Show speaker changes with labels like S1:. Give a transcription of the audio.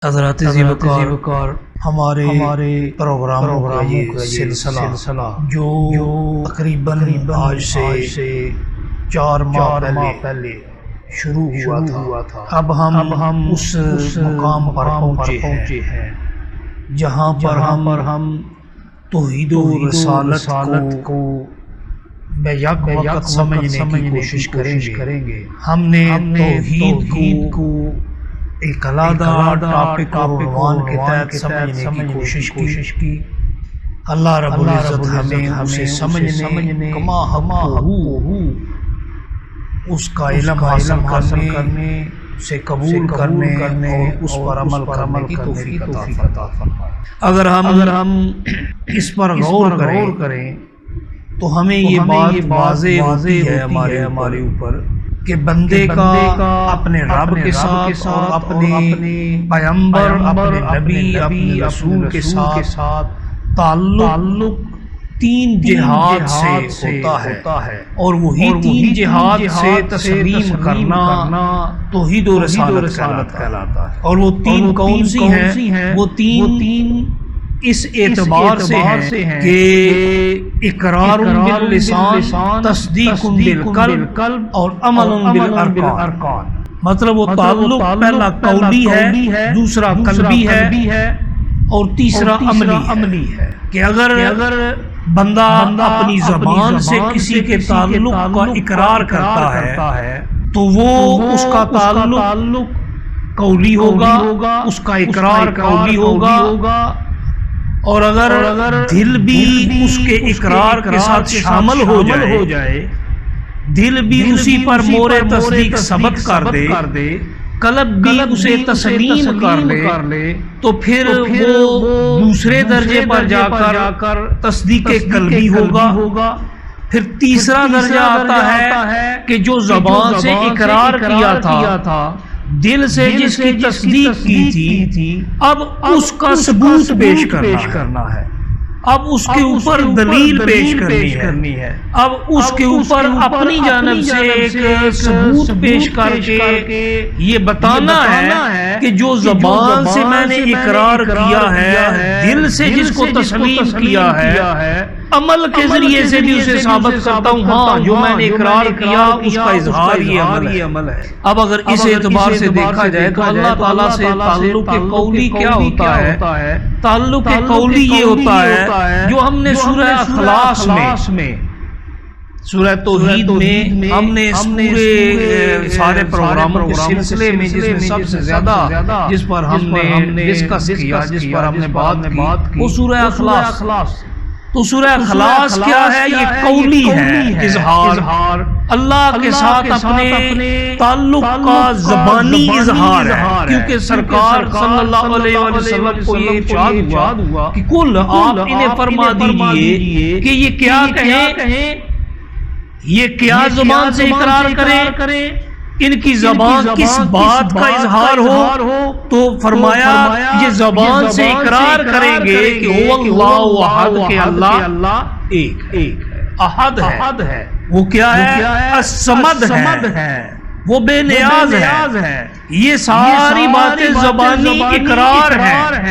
S1: حضرات ذیوکار ہمارے پروگراموں کا یہ سلسلہ جو تقریباً آج سے 4 ماہ پہلے شروع ہوا تھا، اب ہم اس مقام پر پہنچے ہیں جہاں پر ہم توحید و رسالت کو بیک وقت سمجھنے کی کوشش کریں گے۔ ہم نے توحید کو ایک علیحدہ ٹاپک اور عنوان کے تحت سمجھنے کی کوشش کی۔ اللہ رب العزت ہمیں اسے سمجھنے کما حقہ اس کا علم حاصل کرنے، اسے قبول کرنے اور اس پر عمل کرنے کی توفیق عطا فرمائے۔ اگر ہم اس پر غور کریں تو ہمیں یہ بات واضح ہوتی ہے ہمارے اوپر کہ بندے کا اپنے رب کے ساتھ اور اپنے پیغمبر، اپنے نبی، اپنے رسول کے ساتھ تعلق 3 جہاد سے ہوتا ہے، اور وہی 3 جہاد سے تسلیم کرنا توحید و رسالت کہلاتا ہے۔ اور وہ 3 کون سی ہیں؟ وہ 3 اس اعتبار سے ہیں کہ اقرار باللسان، تصدیق بالقلب اور عمل بالارکان۔ مطلب وہ تعلق پہلا قولی ہے، دوسرا قلبی ہے اور تیسرا عملی ہے کہ اگر بندہ اپنی زبان سے کسی کے تعلق کا اقرار کرتا ہے تو وہ اس کا تعلق قولی ہوگا، اس کا اقرار قولی ہوگا، اور اگر دل بھی اس کے اقرار کے ساتھ شامل ہو جائے، دل بھی اسی پر مور تصدیق ثبت کر دے، قلب بھی اسے تسلیم کر لے، تو پھر وہ دوسرے درجے پر جا کر تصدیق قلبی ہوگا۔ پھر تیسرا درجہ آتا ہے کہ جو زبان سے اقرار کیا تھا، دل سے جس کی تصدیق کی تھی، اب اس کا ثبوت پیش کرنا ہے، اب اس کے اوپر دلیل پیش کرنی ہے، اب اس کے اوپر اپنی جانب سے ایک ثبوت پیش کر کے یہ بتانا ہے کہ جو زبان سے میں نے اقرار کیا ہے، دل سے جس کو تسلیم کیا ہے، عمل کے ذریعے سے بھی اسے ثابت کرتا ہوں، ہاں جو میں نے اقرار کیا اس کا اظہار یہ عمل ہے۔ اب اگر اس اعتبار سے دیکھا جائے تو اللہ تعالیٰ سے تعلق قولی کیا ہوتا ہے؟ تعلق قولی یہ ہوتا ہے جو ہم نے سورہ اخلاص میں، سورہ توحید میں ہم نے اس پورے سارے پروگراموں کے سلسلے میں جس میں سب سے زیادہ جس پر ہم نے ڈسکس کیا، جس پر ہم نے بات کی، وہ سورہ اخلاص۔ تو سورہ اخلاص کیا ہے؟ یہ قولی ہے، اظہار اللہ کے ساتھ اپنے تعلق کا زبانی اظہار ہے، کیونکہ سرکار صلی اللہ علیہ وسلم کو یہ ارشاد ہوا کہ کل آپ انہیں فرما دیجئے کہ یہ کیا کہیں، یہ کیا زبان سے اقرار کریں، ان کی زبان کس بات کا اظہار ہو؟ تو فرمایا یہ زبان سے اقرار کریں گے کہ هو اللہ احد، کہ اللہ ایک ہے، احد ہے، وہ کیا ہے؟ الصمد ہے، وہ بے نیاز ہے۔ یہ ساری باتیں زبانی اقرار ہیں۔